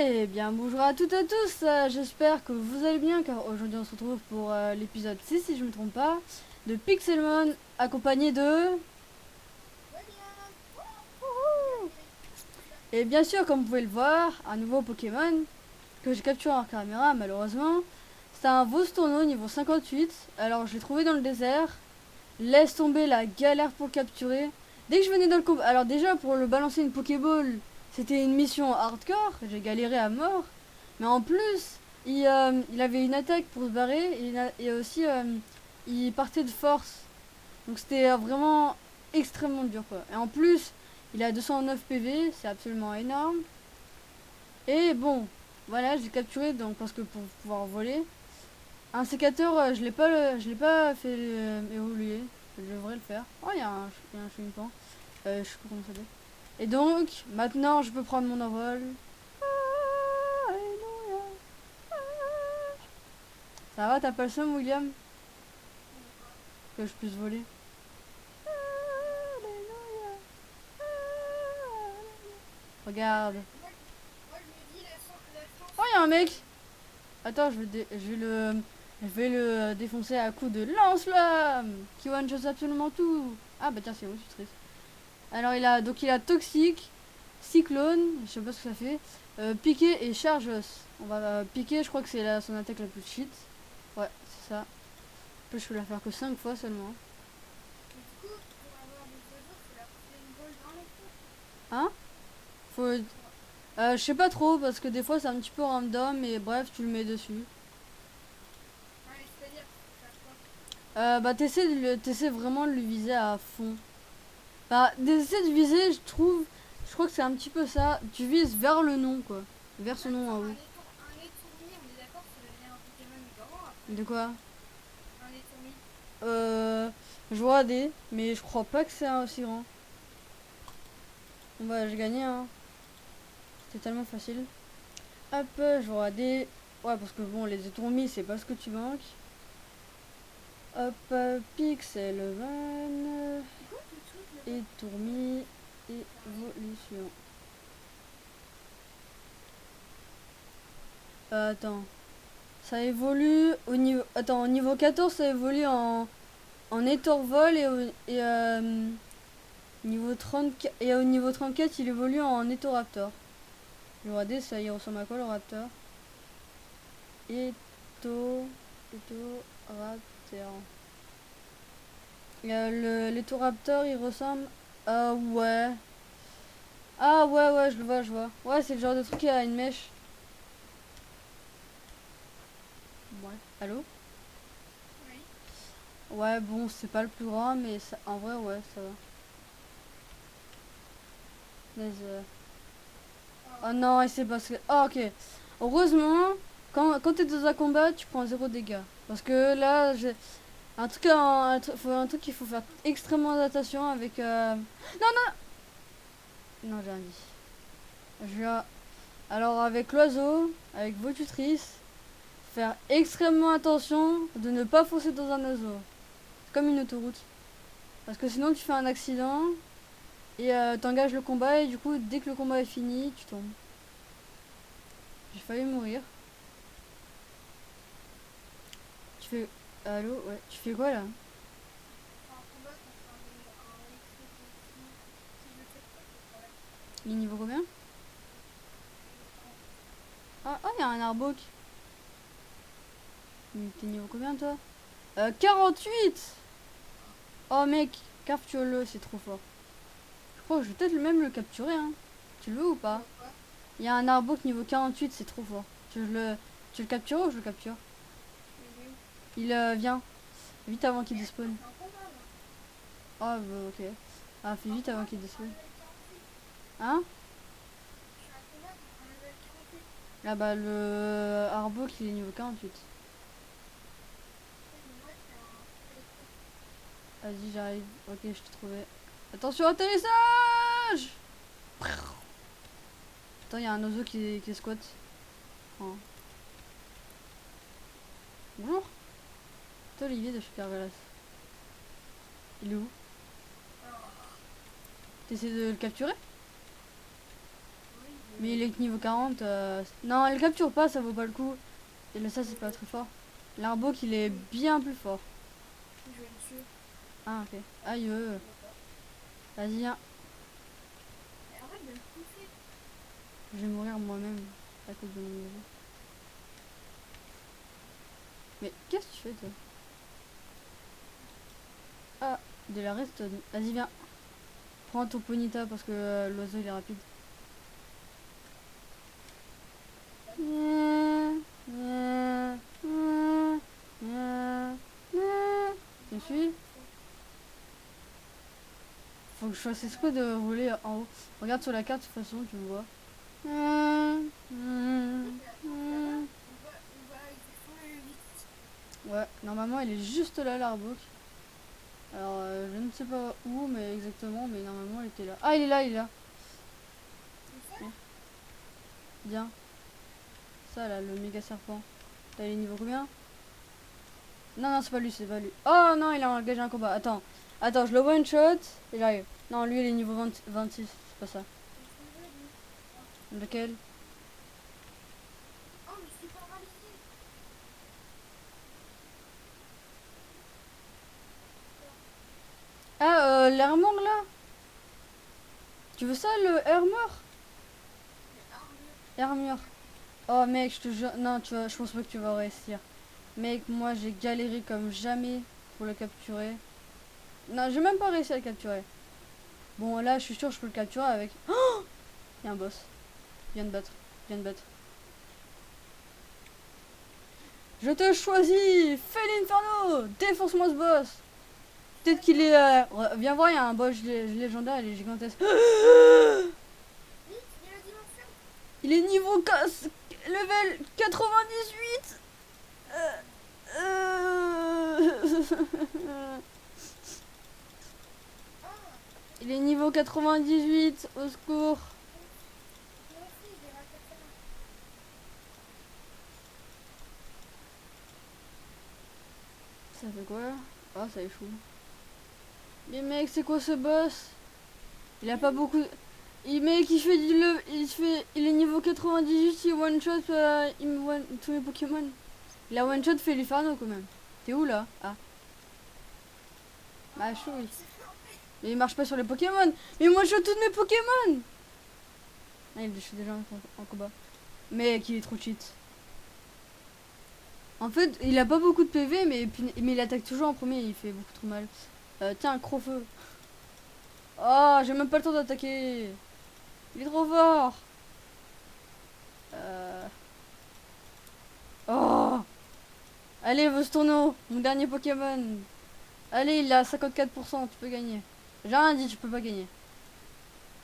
Eh bien bonjour à toutes et à tous, j'espère que vous allez bien car aujourd'hui on se retrouve pour l'épisode 6 si je ne me trompe pas de Pixelmon accompagné de... Et bien sûr comme vous pouvez le voir, un nouveau Pokémon que j'ai capturé en caméra malheureusement. C'est un Vostourneau niveau 58, alors je l'ai trouvé dans le désert, laisse tomber la galère pour le capturer. Dès que je venais dans le combat, alors déjà pour le balancer une Pokéball, c'était une mission hardcore, j'ai galéré à mort. Mais en plus, il avait une attaque pour se barrer et aussi il partait de force. Donc c'était vraiment extrêmement dur quoi. Et en plus, il a 209 PV, c'est absolument énorme. Et bon, voilà, j'ai capturé donc parce que pour pouvoir voler. Un sécateur, je l'ai pas fait évoluer. Je devrais le faire. Oh, il y a un chewing-pan. Je sais pas comment ça s'appelle. Et donc, maintenant, je peux prendre mon envol. Alléluia. Ça va, t'as pas le seum, William? Que je puisse voler. Alléluia. Regarde. Oh, il y a un mec. Attends, je vais le défoncer à coup de lance-flamme qui one-shot absolument tout. Ah bah tiens, c'est où, je suis triste. Alors il a toxique, cyclone, je sais pas ce que ça fait, piqué et chargeuse. On va piquer, je crois que c'est son attaque la plus cheat. Ouais, c'est ça. En plus, je peux la faire que 5 fois seulement. Hein? Faut. Je sais pas trop parce que des fois c'est un petit peu random mais bref, tu le mets dessus. Bah t'essaies vraiment de le viser à fond. Bah d'essayer de viser, je crois que c'est un petit peu ça. Tu vises vers le nom quoi, vers son nom en haut. De quoi? Euh, je vois des, mais je crois pas que c'est un aussi grand. Bon bah j'ai gagné hein. C'était tellement facile. Hop, je vois des. Ouais parce que bon les étourmis c'est pas ce que tu manques. Hop, pixel van, étourmi, évolution. Attends. Ça évolue au niveau. Attends, au niveau 14 ça évolue en étorvol niveau 30 et au niveau 34 il évolue en étoraptor. Le radé ça il ressemble à quoi le raptor? Éto. Étoraptor. L'étoraptor il ressemble. Ah ouais. Ah ouais ouais je le vois je vois. Ouais c'est le genre de truc qui a une mèche. Ouais. Allô? Ouais bon c'est pas le plus grand mais en vrai ouais ça va. Oh non et c'est parce que. Oh ok. Heureusement quand t'es dans un combat tu prends zéro dégâts. Parce que là j'ai. Un truc qu'il faut faire extrêmement attention avec. Non, j'ai rien dit. Alors, avec l'oiseau, avec vos tutrices, faire extrêmement attention de ne pas foncer dans un oiseau. C'est comme une autoroute. Parce que sinon, tu fais un accident et t'engages le combat, et du coup, dès que le combat est fini, tu tombes. J'ai failli mourir. Tu fais. Allô? Ouais. Tu fais quoi là? Il est niveau combien? Ah, oh, il y a un arboc. T'es niveau combien toi? 48. Oh mec, capture-le, c'est trop fort. Je crois que je vais peut-être même le capturer, hein. Tu le veux ou pas? Il y a un arboc niveau 48, c'est trop fort. Tu le captures ou je le capture? Il vient. Vite avant qu'il despawn. Oh bah ok. Ah fais vite avant qu'il despawn. Hein? Là bah le arboc il est niveau 48. Vas-y j'arrive. Ok je t'ai trouvé. Attention atterrissage! Attends il y a un oiseau qui squatte. Oh. Bonjour. Toi Olivier de Supergalas. Il est où? T'essaies de le capturer? Mais il est que niveau 40. Non, elle capture pas, ça vaut pas le coup. Et là, ça, c'est pas très fort. L'Arbok, il est bien plus fort. Je vais le tuer. Ah, ok. Aïe. Vas-y, viens. Mais arrête de le pousser. Je vais mourir moi-même à cause de mon niveau. Mais qu'est-ce que tu fais, toi? Ah, de la reste. Vas-y, viens. Prends ton Ponyta parce que l'oiseau, il est rapide. Tu me suis? Faut que je fasse exprès de rouler en haut. Regarde sur la carte, de toute façon, tu me vois. On va extraire vite. Ouais, normalement, il est juste là, l'Arbok. Alors, je ne sais pas où, mais exactement, mais normalement, il était là. Ah, il est là, il est là. Bien. Ça, là, le méga serpent. T'as les niveaux combien? Non, non, c'est pas lui, c'est pas lui. Oh non, il a engagé un combat. Attends, je le one shot et j'arrive. Non, lui, il est niveau 26, c'est pas ça. Lequel? Oh, mais je suis paralysé. Ah, l'armure là? Tu veux ça, le armure? Armure. Oh mec, je te jure, non, tu vois, je pense pas que tu vas réussir. Mec, moi j'ai galéré comme jamais pour le capturer. Non, j'ai même pas réussi à le capturer. Bon, là, je suis sûr que je peux le capturer avec. Oh, il y a un boss. Viens de battre. Viens de battre. Je te choisis. Fais l'inferno. Défonce-moi ce boss. Peut-être qu'il est. Viens voir, il y a un boss légendaire, il est gigantesque. Vite, il y a la dimension. Il est niveau level 98. Il est niveau 98, au secours. Moi aussi, j'ai raté ça. Ça fait quoi? Oh, ça échoue. Mais mec, c'est quoi ce boss? Il a pas beaucoup. Mec, il fait du il est niveau 98, il one shot tous mes Pokémon. Il a one shot fait l'Inferno quand même. T'es où là? Ah. Bah chouille. Mais il marche pas sur les Pokémon. Mais moi je shoot tous mes Pokémon. Ah, il est déjà en combat. Mec, il est trop cheat. En fait, il a pas beaucoup de PV, mais il attaque toujours en premier, il fait beaucoup trop mal. Tiens, Crofeu. Oh, j'ai même pas le temps d'attaquer. Il est trop fort. Oh. Allez, Vostourneau, mon dernier Pokémon. Allez, il a 54%, tu peux gagner. J'ai rien dit, tu peux pas gagner.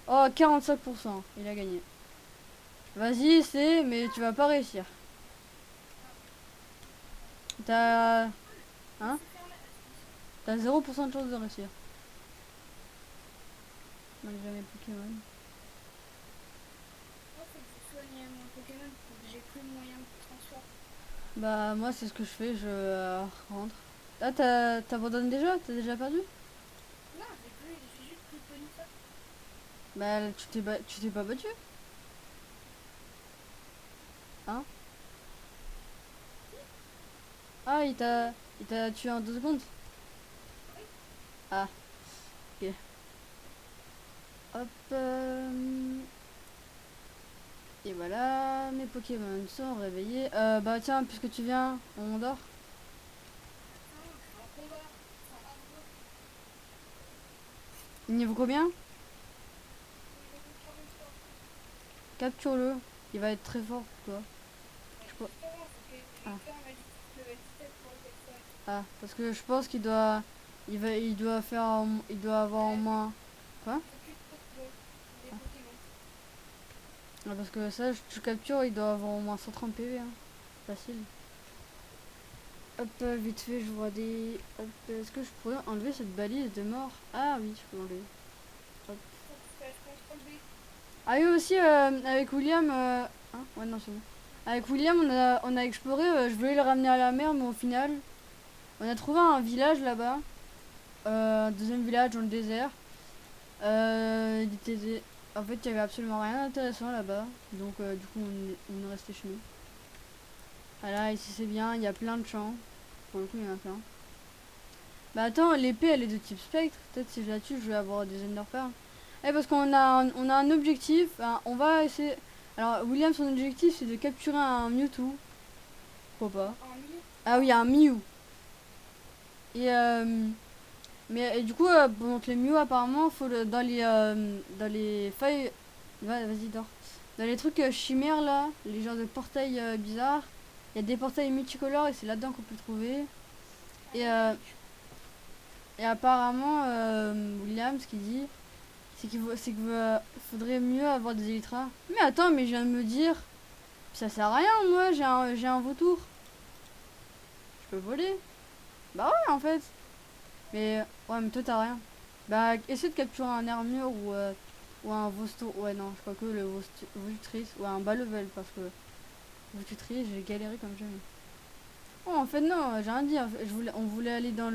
Oh, 45%, il a gagné. Vas-y, essaie, mais tu vas pas réussir. T'as... Hein? T'as 0% de chance de réussir. Malgré mes Pokémon. Moi, faut que je soigne mon Pokémon. Donc, j'ai plus de moyen de transfert. Bah, moi, c'est ce que je fais, je rentre. Ah, t'abandonnes déjà? T'as déjà perdu? Non, j'ai juste plus connu ça. Bah, tu t'es pas battu? Hein? Ah, il t'a tué en 2 secondes? Ah, ok. Hop. Et voilà, mes Pokémon sont réveillés. Bah tiens, puisque tu viens, on dort. Non, je suis en combat. Enfin, arbre. Niveau combien? Niveau 43. Capture-le. Il va être très fort pour toi. Mais Je sais pas. justement, faut que Ah. j'ai fait un Magic level 17 pour le capturer. Ah, parce que je pense qu'il doit... il doit faire... il doit avoir au moins... Quoi? Faut plus de Pokémon. Des Pokémon. Ah, parce que ça, tu captures, il doit avoir au moins 130 PV. Hein. Facile. Hop, vite fait, je vois des... Hop, est-ce que je pourrais enlever cette balise de mort? Ah oui, je peux l'enlever. Hop. Faut que je contrôle B. Ah oui, aussi, avec William... Hein? Ouais, non, c'est bon. Avec William, on a exploré, je voulais le ramener à la mer, mais au final, on a trouvé un village là-bas. Deuxième village dans le désert. Il était En fait, il y avait absolument rien d'intéressant là-bas. Donc, du coup, on est resté chez nous. Ah là, ici c'est bien, il y a plein de champs. Pour le coup, il y en a plein. Bah attends, l'épée elle est de type spectre. Peut-être si je la tue, je vais avoir des enderpearls. Eh, parce on a un objectif. Hein, on va essayer. Alors, William, son objectif c'est de capturer un Mewtwo. Pourquoi pas? En milieu. Ah oui, un Mew. Et mais et du coup, donc les Mew apparemment, faut dans les feuilles. Vas-y, dors. Dans les trucs chimères là, les genres de portails bizarres, il y a des portails multicolores et c'est là-dedans qu'on peut le trouver. Et apparemment, William, ce qu'il dit, c'est qu'il faudrait mieux avoir des élytras. Mais attends, mais je viens de me dire, ça sert à rien, moi, j'ai un vautour. Je peux voler. Bah ouais, en fait. Mais ouais, mais toi, t'as rien. Bah, essaie de capturer un armure ou un vosto. Ouais, non, je crois que le votutrice ou un bas level parce que votutrice, j'ai galéré comme jamais. Oh, en fait, non, j'ai rien dit. En fait, on voulait aller dans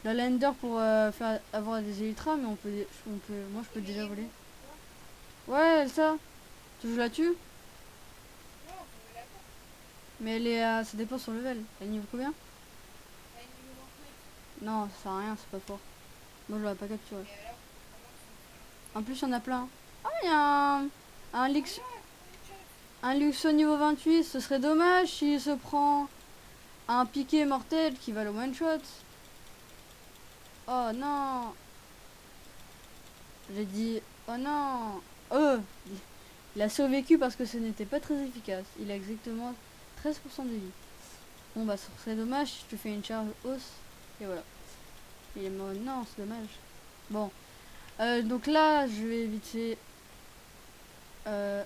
l'Ender pour avoir des élytras, mais moi je peux déjà voler. Ouais, ça, tu joues là-dessus? Non, je la pas. Mais ça dépend sur le level. Elle niveau combien? Elle est niveau 29. Non, ça sert à rien, c'est pas fort. Moi je l'aurais pas capturé. Et alors, comment En plus, il y en a plein. Ah, il y a un Lux, tu un Luxo niveau 28. Ce serait dommage s'il se prend un piqué mortel qui va le one shot. Oh non! J'ai dit, oh non! Oh! Il a survécu parce que ce n'était pas très efficace. Il a exactement 13% de vie. Bon bah ce serait dommage si je te fais une charge hausse. Et voilà. Il est mort. Non, c'est dommage. Bon. Donc là, je vais éviter. Je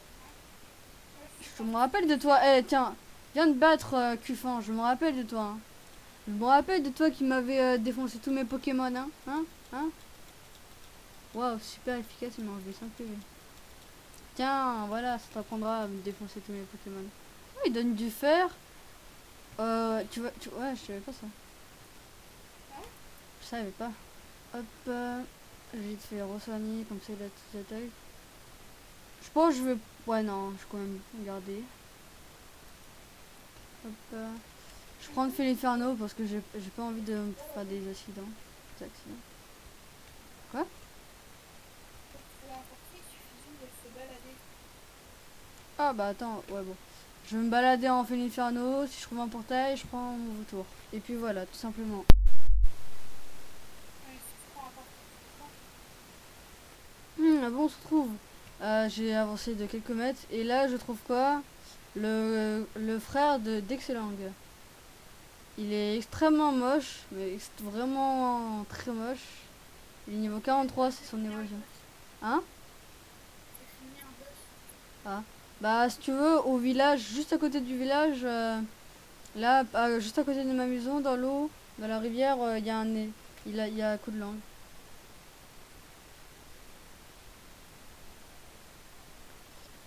me rappelle de toi. Eh tiens, viens de battre Cufan. Je me rappelle de toi. Hein. Je me rappelle de toi qui m'avait défoncé tous mes Pokémon. Hein? Hein? Waouh, super efficace. Il m'a enlevé 5 PV. Tiens, voilà, ça t'apprendra à me défoncer tous mes Pokémon. Oh, il donne du fer. Ouais, je savais pas ça. Je savais pas. Hop, j'ai vite fait re-soigner, comme ça il a toutes les attaques. Je pense que je vais. Ouais, non, je vais quand même garder. Hop, je prends le Félinferno parce que j'ai pas envie de me faire des accidents. Des accidents. Quoi? Pour l'emporter, il suffit de se balader. Ah bah attends, ouais bon. Je vais me balader en Félinferno. Si je trouve un portail, je prends mon retour. Et puis voilà, tout simplement. Ouais, si tu prends un portail, Ah bon, on se retrouve. J'ai avancé de quelques mètres et là je trouve quoi? Le frère de d'Excellang. Il est extrêmement moche, mais vraiment très moche. Il est niveau 43, c'est son évolution. Hein? c'est fini un boss. Ah. Bah si tu veux, au village, juste à côté du village, là, juste à côté de ma maison, dans l'eau, dans la rivière, il y a un nez. Il y a un coup de langue.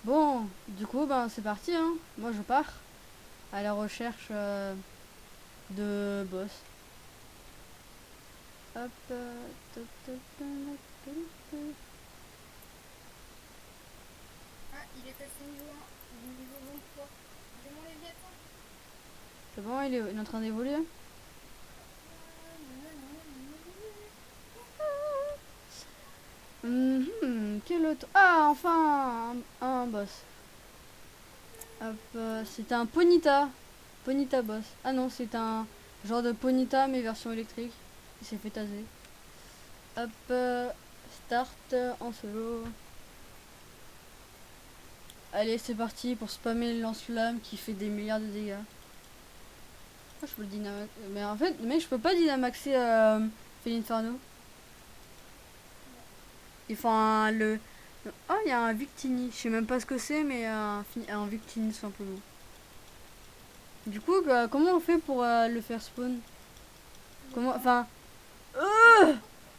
Bon, du coup, ben c'est parti, hein. Moi je pars à la recherche de boss. Hop. Ta, ta, ta, ta, ta. Ah, il est passé niveau 1, niveau 23. J'ai mon Léviathan. C'est bon, il est en train d'évoluer. Quel autre? Ah, enfin, un boss. Hop, c'est un Ponyta. Ponyta boss. Ah non, c'est un genre de Ponyta mais version électrique. Il s'est fait taser. Hop, start en solo. Allez, c'est parti pour spammer le lance-flamme qui fait des milliards de dégâts. Oh, je peux le dynamaxer. Mais en fait, mec, je peux pas dynamaxer Félinferno. Il faut Oh, il y a un Victini. Je sais même pas ce que c'est, mais un Victini simplement. Du coup, comment on fait pour le faire spawn? Comment. Enfin.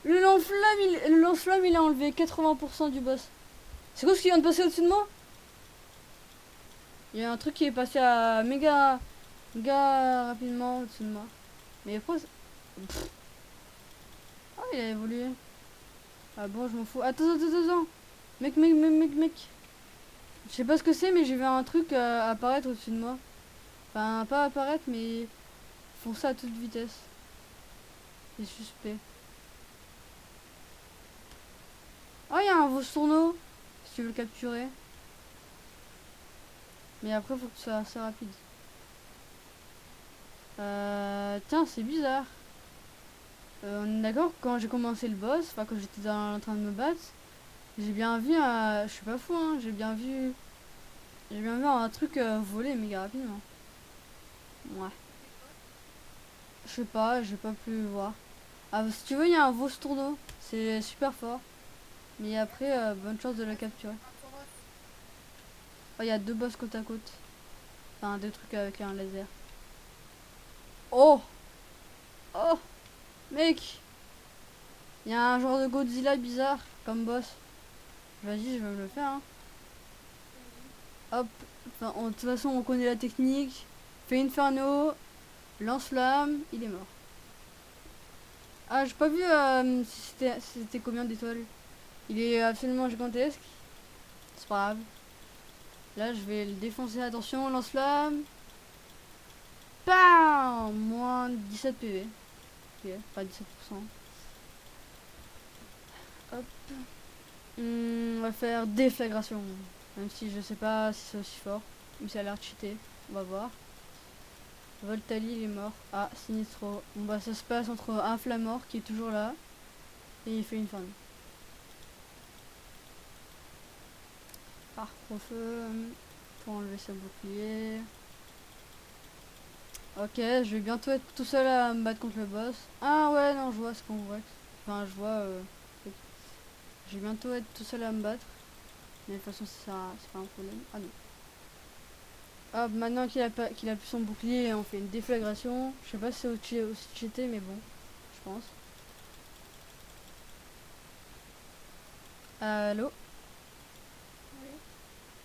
Le lance-flamme, il a enlevé 80% du boss. C'est quoi ce qui vient de passer au-dessus de moi? Il y a un truc qui est passé à méga rapidement au-dessus de moi. Mais pourquoi Ah, il a évolué. Ah bon, je m'en fous. Attends. Mec. Je sais pas ce que c'est, mais j'ai vu un truc apparaître au-dessus de moi. Enfin, pas apparaître, mais ils font ça à toute vitesse. C'est suspect. Oh, il y a un Vostourneau, si tu veux le capturer. Mais après, faut que tu sois assez rapide. Tiens, c'est bizarre. On est d'accord, quand j'ai commencé le boss, enfin quand j'étais en train de me battre, j'ai bien vu, je suis pas fou, hein, j'ai bien vu un truc voler méga rapidement. Ouais. Je sais pas, j'ai pas pu voir. Ah, si tu veux, il y a un Vostourneau, c'est super fort. Mais après, bonne chance de le capturer. Oh, il y a deux boss côte à côte. Enfin, deux trucs avec un laser. Oh! Oh! Mec! Il y a un genre de Godzilla bizarre comme boss. Vas-y, je vais me le faire. Hein. Hop. Enfin, de toute façon, on connaît la technique. Fait Inferno. Lance-flamme. Il est mort. Ah, j'ai pas vu si c'était combien d'étoiles. Il est absolument gigantesque. C'est pas grave. Là, je vais le défoncer. Attention, lance-flamme. Bam! Moins 17 PV. Ok, pas 17%. Hop. On va faire déflagration. Même si je sais pas si c'est aussi fort. Mais ça a l'air cheaté. On va voir. Voltali il est mort. Ah, Sinistro. Bon bah ça se passe entre un Flamor qui est toujours là. Et il fait une femme. Arc au feu. Pour enlever sa bouclier. Ok, je vais bientôt être tout seul à me battre contre le boss. Ah ouais, non, je vois ce qu'on voit. Enfin, je vois... je vais bientôt être tout seul à me battre. Mais de toute façon, c'est pas un problème. Ah non. Hop, maintenant qu'il a plus son bouclier, on fait une déflagration. Je sais pas si c'est aussi cheaté, mais bon, je pense. Allô? Oui.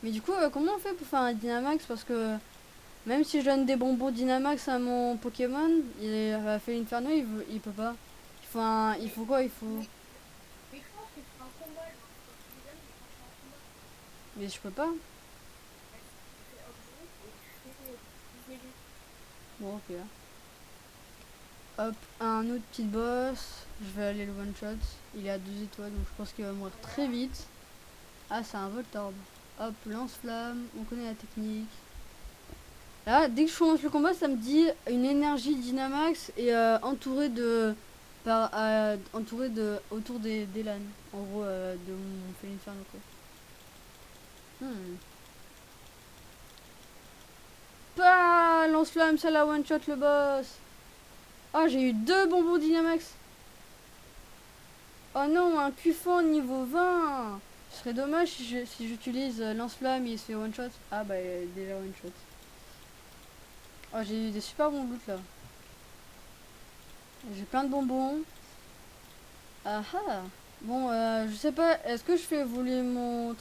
Mais du coup, comment on fait pour faire un Dynamax? Parce que même si je donne des bonbons Dynamax à mon Pokémon, il a fait l'Inferno, il peut pas. Il faut quoi? Il faut. Mais je pense que c'est un combat, genre, quand tu les donnes, ils sont en combat. Mais je peux pas. Ouais, tu fais objet et tu fais VG. Bon, ok. Hop, un autre petit boss. Je vais aller le one shot. Il est à 2 étoiles, donc je pense qu'il va mourir très vite. Ah, c'est un Voltorb. Hop, lance-flamme, on connaît la technique. Là, dès que je commence le combat, ça me dit une énergie Dynamax et entouré de. Entouré de. Autour des LAN. En gros, de mon Félinferno quoi. Pas lance-flamme, ça la one shot le boss. Ah, j'ai eu deux bonbons Dynamax. Oh non, un Cufant niveau 20. Ce serait dommage si j'utilise lance-flamme et il se fait one shot. Ah bah déjà one shot. Oh, j'ai eu des super bons loot là. J'ai plein de bonbons. Ah ah. Bon, je sais pas, est-ce que je fais évoluer mon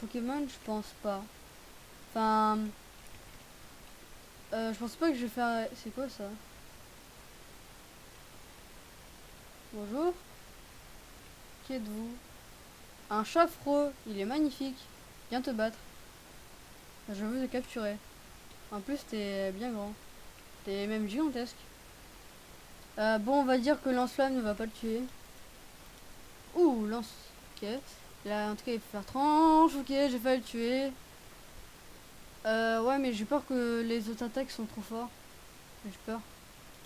Pokémon? Je pense pas. Enfin, je pense pas que je vais faire. C'est quoi ça? Bonjour. Qui êtes-vous? Un chaffreux. Il est magnifique. Viens te battre. Je veux te capturer. En plus, t'es bien grand. T'es même gigantesque. Bon, on va dire que lance-flamme ne va pas le tuer. Ouh, lance. Ok. Là, en tout cas, il peut faire tranche. Ok, j'ai failli le tuer. Ouais, mais j'ai peur que les autres attaques sont trop forts. J'ai peur.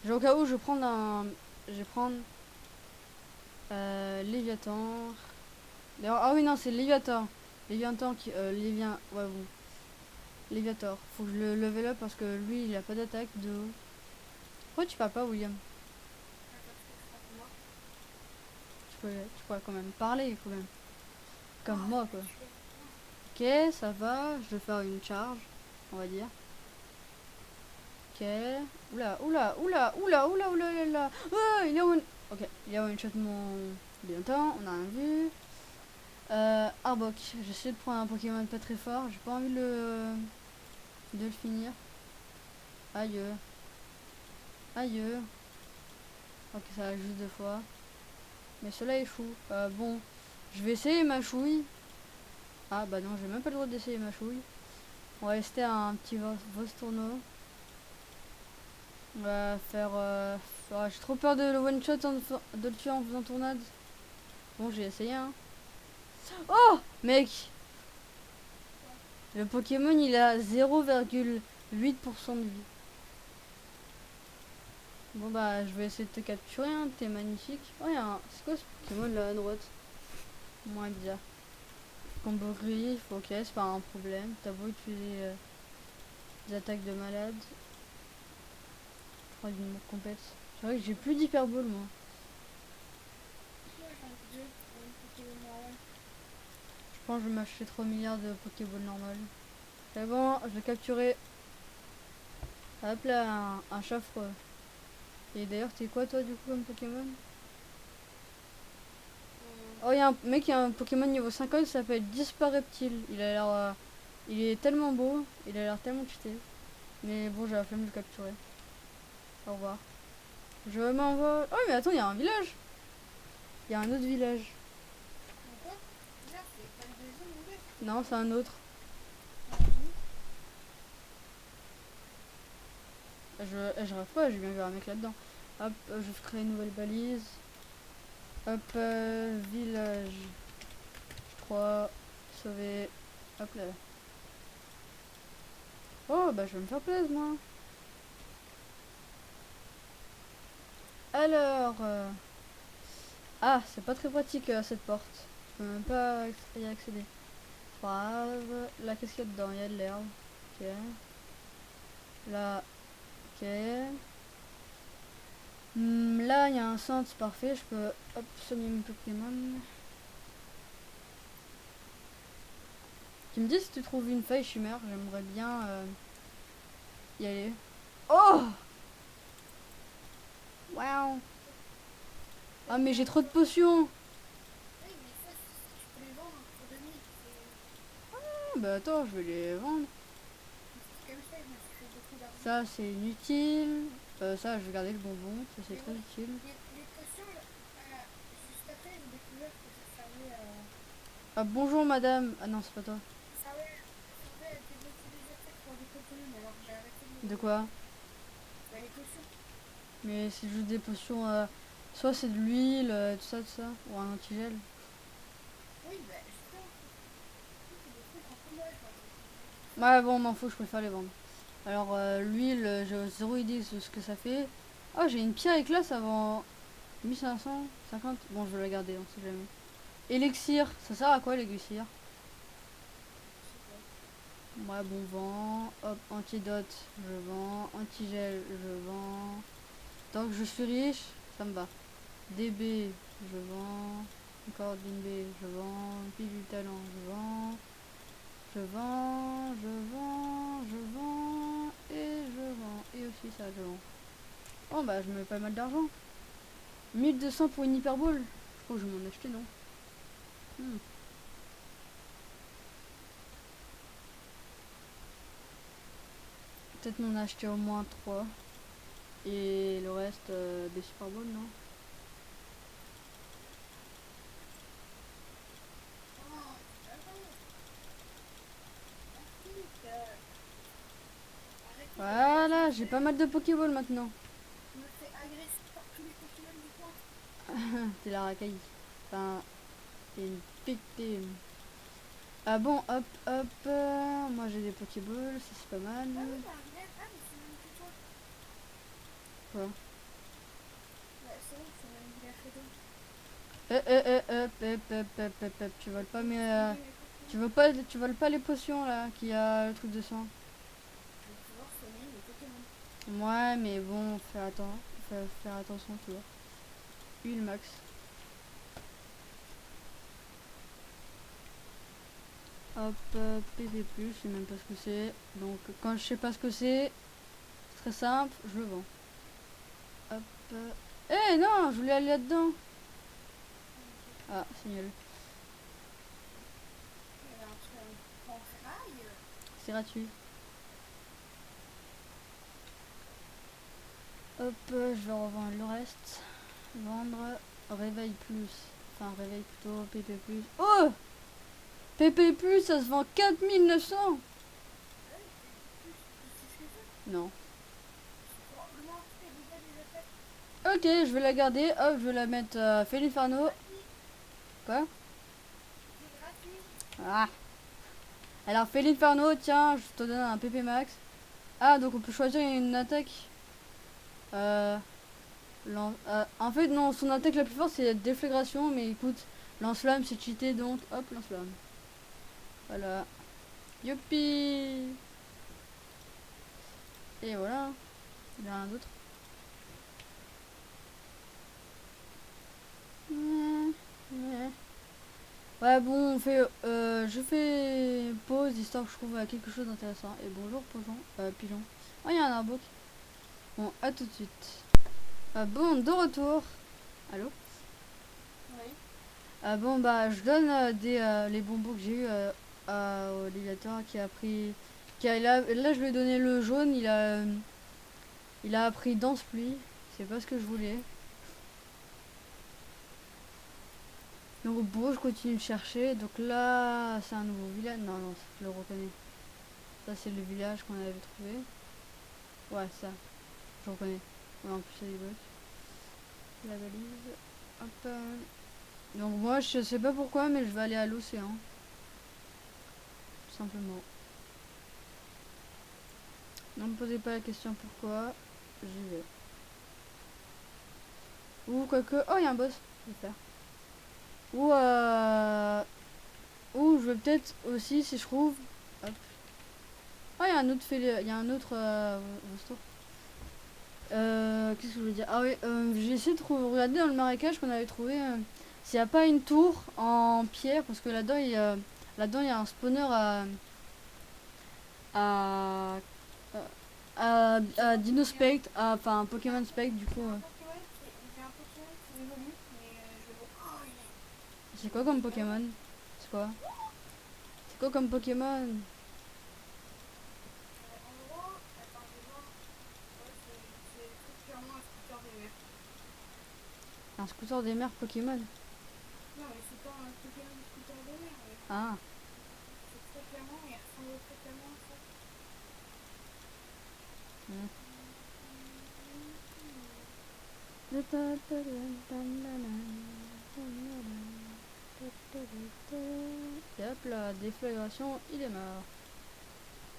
Au cas où, je vais prendre un. Je vais prendre. Léviathan. D'ailleurs, ah oui, non, c'est Léviathan. Léviathan qui. Ouais, bon. Léviator. Faut que je le level up parce que lui, il a pas d'attaque de haut. Pourquoi tu parles pas, William? Tu pourrais quand même parler, quand même. Comme moi, quoi. Ok, ça va. Je vais faire une charge, on va dire. Ok. Oula. Oh, il est one. Ok, il est one shot mon Léviathan. On a rien vu. Arbok. J'essaie de prendre un Pokémon pas très fort. J'ai pas envie de le finir. Aïe. Aïe. Ok, ça va juste deux fois. Mais cela échoue. Bon, je vais essayer ma chouille. Ah bah non, j'ai même pas le droit d'essayer ma chouille. On va rester un petit Vostourno. On va faire... j'ai trop peur de le one shot, de le tuer en faisant tournade. Bon, j'ai essayé, hein. Oh mec, le Pokémon il a 0,8% de vie. Bon bah je vais essayer de te capturer, hein. T'es magnifique. Oh y'a c'est quoi ce Pokémon là à droite? Moins bizarre. Combo griffe, ok c'est pas un problème. T'as beau utiliser des attaques de malade. Je crois d'une mort complète. C'est vrai que j'ai plus d'hyperbole moi. Moi j'en ai deux pour une Pokémon normale. Je pense que je vais m'acheter 3 milliards de Pokéball normal. C'est bon, je l'ai capturé. Hop là, un chaffre. Et d'ailleurs t'es quoi toi du coup comme Pokémon? Oh, il y a un mec, il y a un Pokémon niveau 50, il s'appelle Dispareptile. Il a l'air. Il est tellement beau, il a l'air tellement cheaté. Mais bon, j'ai la flemme de le capturer. Au revoir. Je m'envole. Oh, mais attends, il y a un village. Il y a un autre village. Quoi? Là c'est pas le deuxième en fait. Non, c'est un autre. Je rêve pas, j'ai bien vu un mec là-dedans. Hop, je crée une nouvelle balise. Hop, village. Je crois. Sauver. Hop là. Oh, bah je vais me faire plaisir, moi. Alors. Ah, c'est pas très pratique cette porte. Je peux même pas y accéder. Grave. Là, qu'est-ce qu'il y a dedans? Il y a de l'herbe. Ok. Là, ok. Là, il y a un centre, c'est parfait. Je peux hop, soigner mes Pokémon. Tu me dis si tu trouves une feuille chimère. J'aimerais bien y aller. Oh! Waouh! Ah, mais j'ai trop de potions! Oui mais ça tu peux les vendre pour 2000. Ah, bah attends, je vais les vendre. C'est comme ça, je me suis fait beaucoup d'argent. Ça, c'est inutile. Ça, je vais garder le bonbon. Ça, c'est très utile. Les potions, juste après j'ai découvert que ça servait à... Ah, bonjour madame. Ah non, c'est pas toi. Ça servait à débloquer des attaques pour des Pokémon alors j'ai arrêté de... De quoi? Bah, les potions. Mais c'est juste des potions. Soit c'est de l'huile, tout ça. Ou un antigel. Oui bah justement, c'est des trucs en combat je pense. Ouais, bon, m'en fout, je préfère les vendre. Alors, l'huile, j'ai zéro idée de ce que ça fait. Oh, j'ai une pierre éclat, ça vend 1550. Bon, je vais la garder, on sait jamais. Élixir, ça sert à quoi l'élixir? Ouais, bon vent. Hop, antidote, je vends. Antigel, je vends. Tant que je suis riche, ça me va. DB, je vends. Cordine B, je vends. Pile du talent, je vends. Je vends, je vends, je vends. Et je vends. Et aussi ça, je vends. Oh bah, je mets pas mal d'argent. 1200 pour une hyperbole. Je crois que je vais m'en acheter, non? Peut-être m'en acheter au moins 3. Et le reste, des superballs, non? Oh, attends. Arrête, arrête, Voilà, j'ai pas mal de Pokéball maintenant. je me fais agresser par tous les Pokémon du coin. T'es la racaille. Enfin, t'es une victime. Ah bon, hop, hop. Moi j'ai des Pokéballs, ça c'est pas mal. Ah oui, bah regarde, ah mais c'est même que toi. Quoi? Bah c'est bon, c'est même village que toi. Hop. Tu voles pas mais tu voles pas les potions là, qui a le truc de sang. Je vais pouvoir soigner mes Pokémon. Ouais, mais bon, faire attention, tu vois. Huile max. Hop, PV+, je sais même pas ce que c'est. Donc quand je sais pas ce que c'est très simple, je le vends. Hop. Eh non, je voulais aller là-dedans. Ah, c'est nul. Il y avait un truc en ferraille. C'est gratuit. Hop, je vais revendre le reste. Vendre. Réveil plus. Enfin, réveil plutôt. PP+. Oh! PP+, ça se vend 4900. Ouais, c'est ce que ça. Non. Probablement fait déjà des attaques Ok, je vais la garder. Hop, je vais la mettre Félinferno. gratuites. Quoi? C'est gratuit. Ah. Alors Félinferno, tiens, je te donne un PP max. Ah, donc on peut choisir une attaque. En fait, non, son attaque la plus forte c'est la déflagration, mais écoute, lance-flamme c'est cheaté donc hop, lance-flamme. Voilà. Youpi! Et voilà. Il y en a un d'autre. Ouais, bon, je fais pause histoire que je trouve quelque chose d'intéressant. Et bonjour, pigeon. Oh, il y a un arbre. Bon, à tout de suite. Bon, de retour. Allô? Oui. Bon, bah, je donne les bonbons que j'ai eu au alligator qui a pris. Là, je lui ai donné le jaune, il a appris danse pluie. C'est pas ce que je voulais. Donc, bon, je continue de chercher. Donc là, c'est un nouveau village. Non, non, je le reconnais. Ça, c'est le village qu'on avait trouvé. Ouais, ça. Je reconnais. Ouais, en plus, il y a des blocs. La valise. Hop. Donc, moi, je sais pas pourquoi, mais je vais aller à l'océan. Tout simplement. Ne me posez pas la question pourquoi. J'y vais. Ou quoique. Oh, il y a un boss. Je vais faire. Ou je vais peut-être aussi, si je trouve. Hop. Oh, il y a un autre il y a un autre restaurant. Qu'est-ce que je veux dire? Ah oui, j'ai essayé de regarder dans le marécage qu'on avait trouvé s'il n'y a pas une tour en pierre, parce que là-dedans il y a un spawner à, à Dino Spectre, enfin un Pokémon Spectre du coup. J'ai un Pokémon qui évolue, mais je le vois. Oh, il est. C'est quoi comme Pokémon? C'est quoi? C'est quoi comme Pokémon? En gros, attends, je vais voir. Ouais, c'est très clairement un scooter des mers. Un scooter des mers Pokémon? Non, mais c'est pas un Pokémon scooter des mers. Mais Ah. c'est très clairement, il ressemble très clairement à ça. Hmm. Et hop, la déflagration, il est mort.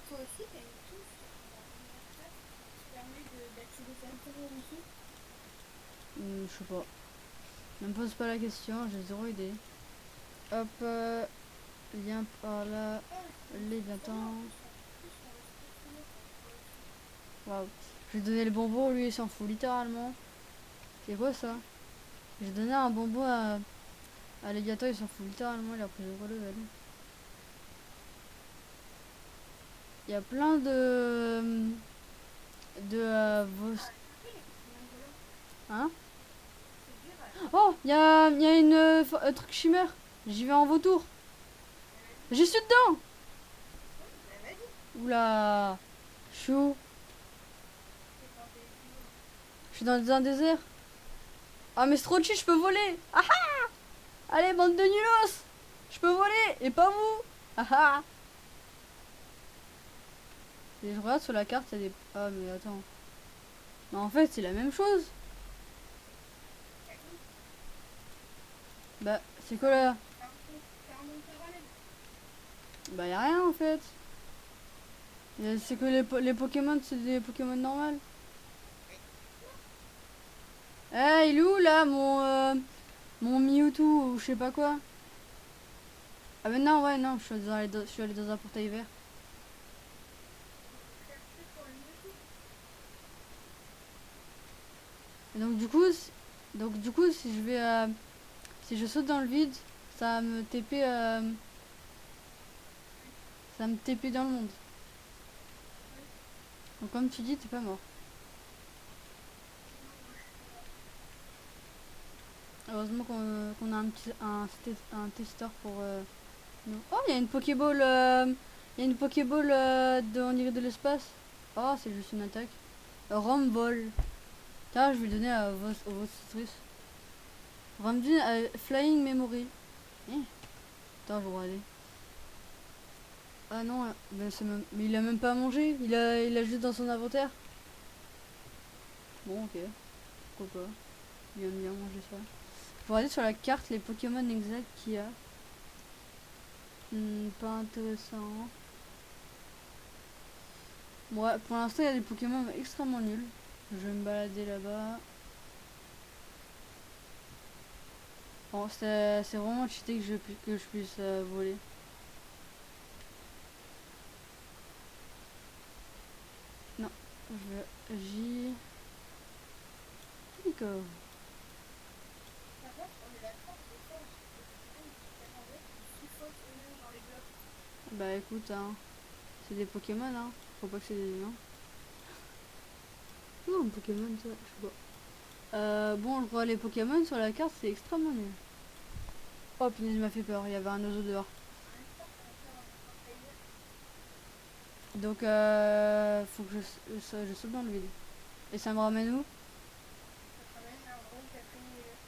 Toi aussi, t'as une touche sur la première face qui permet d'activer certaines aussi. Je sais pas. Ne me pose pas la question, j'ai zéro idée. Hop, lien par là, les temps. Waouh. Je lui ai donné le bonbon, lui il s'en fout littéralement. C'est quoi ça? J'ai donné un bonbon à l'alligator, il s'en fout littéralement, il a pris 0 level. Il y a plein vos. Hein? Oh, il y a une un truc chimère. J'y vais en vautour. J'y suis dedans. Oula. Chou. Je suis dans un désert. Ah mais c'est trop chill, je peux voler. Ah ah. Allez, bande de nulos. Je peux voler. Et pas vous. Ah ah. Et je regarde sur la carte, il y a des. Ah mais attends. Mais en fait, c'est la même chose. Bah, c'est quoi là? Bah, y a rien en fait. C'est que les Pokémon, c'est des Pokémon normales. Eh, il est où là, mon Mewtwo ou je sais pas quoi? Ah, mais non, ouais, non, je suis allé dans un portail vert. Et donc, du coup, si je vais. Si je saute dans le vide, ça va me TP. Ça va me TP dans le monde. Donc, comme tu dis, t'es pas mort. Heureusement qu'on a un testeur pour nous. Oh, il y a une Pokéball. Il y a une Pokéball on dirait de l'espace. Oh, c'est juste une attaque. Rumble. Tiens, je vais donner à vos tutrices. Rumble Flying Memory. Eh. Attends, je vais regarder. Ah non, ben mais il a même pas mangé, il a juste dans son inventaire. Bon, ok, pourquoi pas. Il aime bien manger ça. Faut regarder sur la carte les Pokémon exacts qu'il y a. Pas intéressant. Bon, ouais, pour l'instant, il y a des Pokémon extrêmement nuls. Je vais me balader là-bas. Bon, c'est vraiment cheaté que je puisse voler. Non, J. D'accord. Par contre, on est d'accord que des fois, les Pokémon qui viennent en vrai, ils suffoquent eux-mêmes dans les blocs. Bah écoute, hein, c'est des Pokémon, hein. Faut pas que c'est des humains. Oh, un Pokémon, ça, je sais pas. Bon, je vois les Pokémon sur la carte, c'est extrêmement nul. Oh punaise, il m'a fait peur, il y avait un oiseau dehors. En même temps, on va faire un trailer. Donc, faut que je saute dans le vide. Et ça me ramène où? Ça te ramène à un endroit où t'as pris une meilleure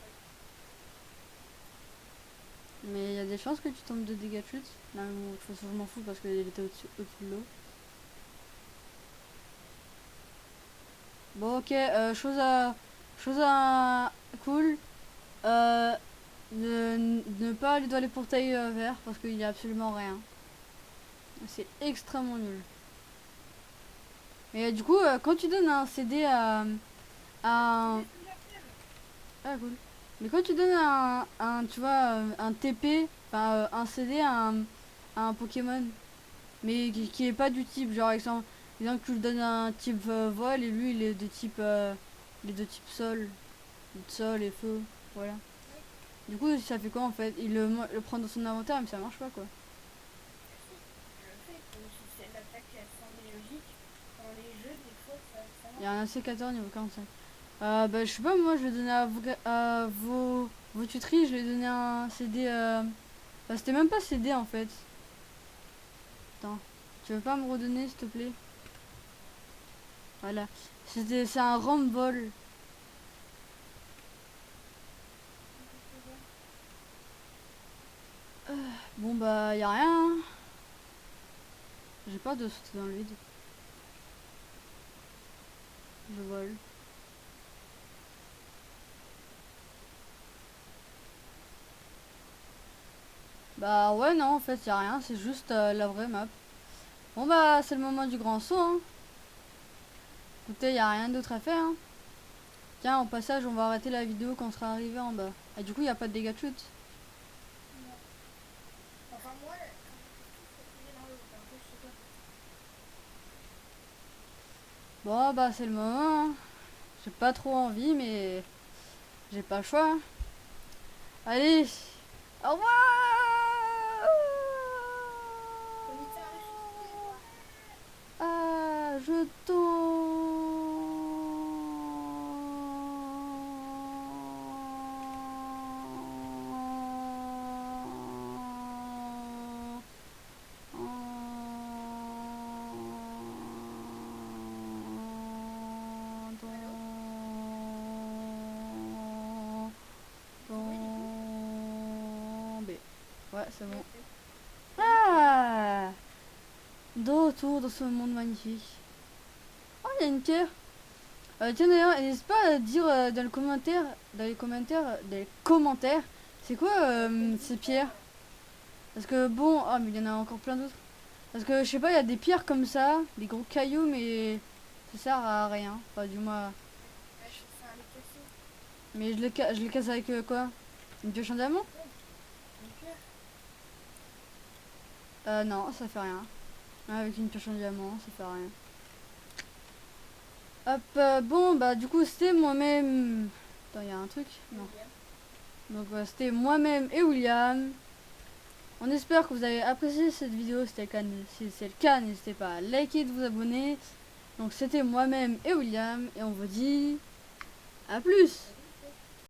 feuille. Mais il y a des chances que tu tombes de dégâts de chute. Non, mais bon, de toute façon, je m'en fous parce qu'il était au-dessus de l'eau. Bon, ok, chose à cool. Euh, de ne pas aller dans les portails verts parce qu'il n'y a absolument rien. C'est extrêmement nul. Mais du coup, quand tu donnes un CD à un... Ah, cool. Mais quand tu donnes tu vois, un TP, enfin un CD à un Pokémon, mais qui est pas du type, genre exemple, tu lui donnes un type vol et lui il est de type, il est de type sol et feu, voilà. Du coup, ça fait quoi en fait? Il le prend dans son inventaire, mais ça marche pas quoi. Le fait que si c'est l'attaque à semble logique, dans les jeux, des fois, ça Il y a marche. un AC14 niveau 45. Bah, je sais pas, moi je vais donner à vos tuteries, je vais donner un CD. Bah, c'était même pas CD en fait. Attends, tu veux pas me redonner s'il te plaît? Voilà. C'est un Rumble. Bon bah, y a rien, hein. J'ai peur de sauter dans le vide. Je vole. Bah ouais, non, en fait, y a rien, c'est juste la vraie map. Bon bah, c'est le moment du grand saut, hein. Écoutez, y a rien d'autre à faire, hein. Tiens, au passage, on va arrêter la vidéo quand on sera arrivé en bas. Et du coup, y a pas de dégâts de chute. Non. Enfin, moi, quand j'étais petit, ça faisait dans l'eau. Après, je sais pas. Bon bah, c'est le moment, hein. J'ai pas trop envie, mais j'ai pas le choix, hein. Allez, au revoir. Ah, je tomber. Ouais, c'est bon. Ah, de retour dans ce monde magnifique. Oh, il y a une pierre. Tiens d'ailleurs, n'hésite pas à dire dans les commentaires, c'est quoi ces pierres? Parce que bon, ah mais il y en a encore plein d'autres. Parce que je sais pas, il y a des pierres comme ça, des gros cailloux, mais ça sert à rien. Enfin, du moins. Mais je les casse avec quoi? Une pioche en diamant? Non, ça fait rien. Avec une pioche en diamant, ça fait rien. Hop, bon, bah du coup, c'était moi-même. Attends, il y a un truc? Non. Donc, c'était moi-même et William. On espère que vous avez apprécié cette vidéo. Si c'est le cas, n'hésitez pas à liker et de vous abonner. Donc, c'était moi-même et William. Et on vous dit à plus!